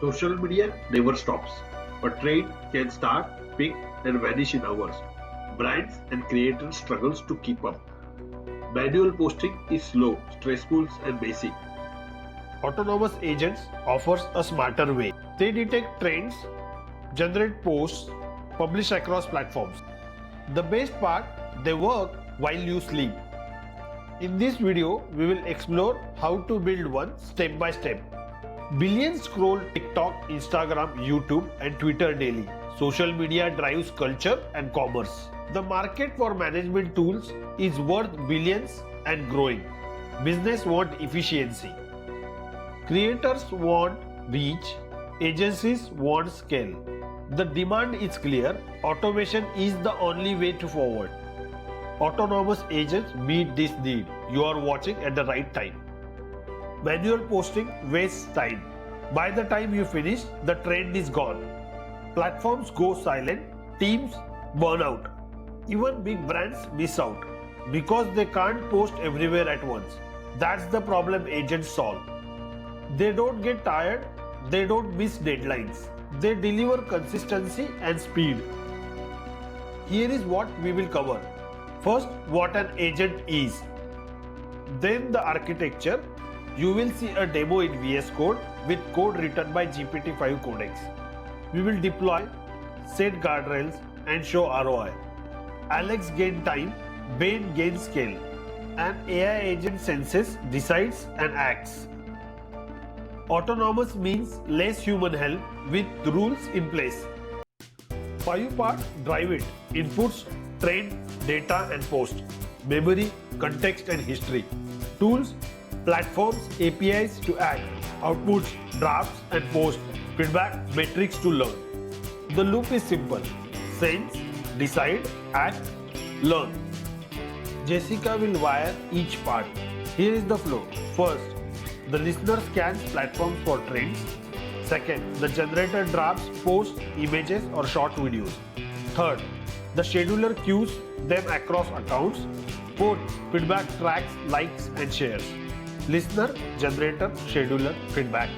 Social media never stops. A trend can start, peak, and vanish in hours. Brands and creators struggles to keep up. Manual posting is slow, stressful, and basic. Autonomous agents offers a smarter way. They detect trends, generate posts, publish across platforms. The best part, they work while you sleep. In this video, we will explore how to build one step by step. Billions scroll TikTok, Instagram, YouTube and Twitter daily. Social media drives culture and commerce. The market for management tools is worth billions and growing. Business want efficiency. Creators want reach. Agencies want scale. The demand is clear. Automation is the only way to forward. Autonomous agents meet this need. You are watching at the right time. Manual posting wastes time. By the time you finish, the trend is gone. Platforms go silent, teams burn out. Even big brands miss out because they can't post everywhere at once. That's the problem agents solve. They don't get tired, they don't miss deadlines. They deliver consistency and speed. Here is what we will cover. First, what an agent is. Then the architecture. You will see a demo in VS Code with code written by GPT-5 Codex. We will deploy, set guardrails and show ROI. Alex gain time, Bain gains scale. An AI agent senses, decides and acts. Autonomous means less human help with rules in place. 5 part, drive it. Inputs, trend, data and post. Memory, context and history. Tools, platforms, APIs to act. Outputs, drafts and post. Feedback, metrics to learn. The loop is simple. Sense, decide, act, learn. Jessica will wire each part. Here is the flow. First, the listener scans platforms for trends. Second, the generator drafts posts, images or short videos. Third, the scheduler queues them across accounts. Fourth, feedback tracks likes and shares. Listener, generator, scheduler, feedback.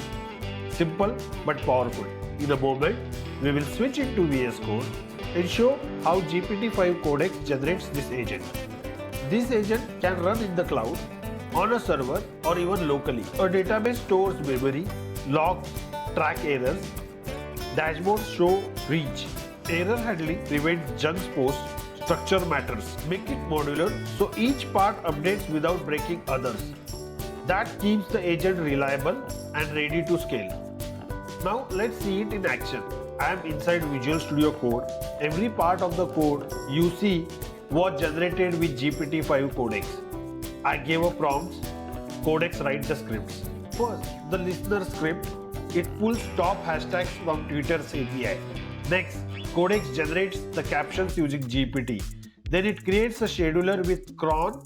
Simple but powerful. In a moment, we will switch into VS Code and show how GPT-5 Codex generates this agent. This agent can run in the cloud, on a server or even locally. A database stores memory, logs, track errors, dashboards show reach. Error handling prevents junk posts, structure matters. Make it modular so each part updates without breaking others. That keeps the agent reliable and ready to scale. Now let's see it in action. I am inside Visual Studio Code. Every part of the code you see was generated with GPT-5 Codex. I gave a prompt. Codex writes the scripts. First, the listener script. It pulls top hashtags from Twitter's API. Next, Codex generates the captions using GPT. Then it creates a scheduler with cron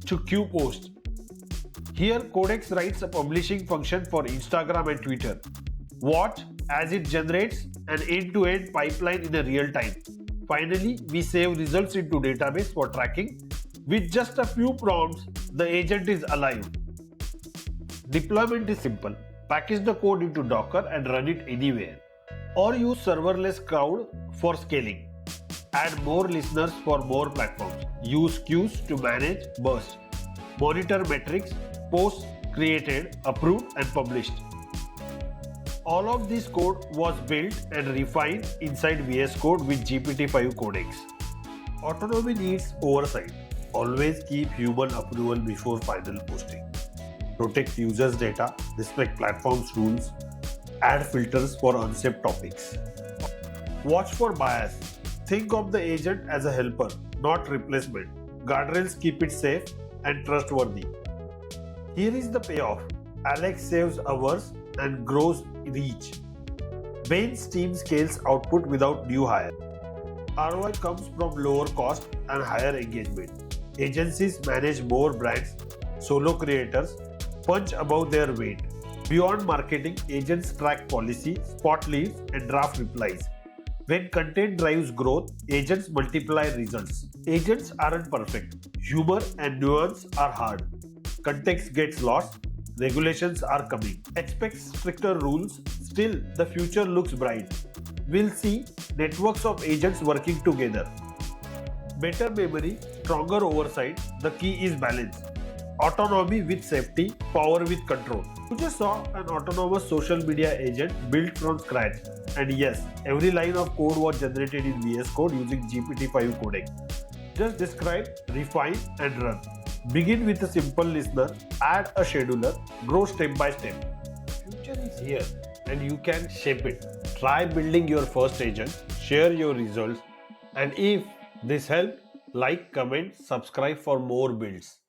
to queue posts. Here, Codex writes a publishing function for Instagram and Twitter. Watch as it generates an end-to-end pipeline in a real time. Finally, we save results into database for tracking. With just a few prompts, the agent is alive. Deployment is simple. Package the code into Docker and run it anywhere. Or use serverless cloud for scaling. Add more listeners for more platforms. Use queues to manage burst. Monitor metrics, posts created, approved and published. All of this code was built and refined inside VS Code with GPT-5 Codex. Autonomy needs oversight. Always keep human approval before final posting. Protect users' data, respect platforms' rules, add filters for unsafe topics. Watch for bias. Think of the agent as a helper, not replacement. Guardrails keep it safe and trustworthy. Here is the payoff. Alex saves hours and grows reach. Bain's team scales output without new hire. ROI comes from lower cost and higher engagement. Agencies manage more brands. Solo creators punch above their weight. Beyond marketing, agents track policy, spot leads, and draft replies. When content drives growth, agents multiply results. Agents aren't perfect. Humor and nuance are hard. Context gets lost. Regulations are coming. Expect stricter rules, Still, the future looks bright. We'll see networks of agents working together. Better memory, stronger oversight, the key is balance. Autonomy with safety, power with control. You just saw an autonomous social media agent built from scratch. And yes, every line of code was generated in VS Code using GPT-5 Codex. Just describe, refine, and run. Begin with a simple listener, add a scheduler, grow step by step. The future is here and you can shape it. Try building your first agent, share your results, and if this helped, like, comment, subscribe for more builds.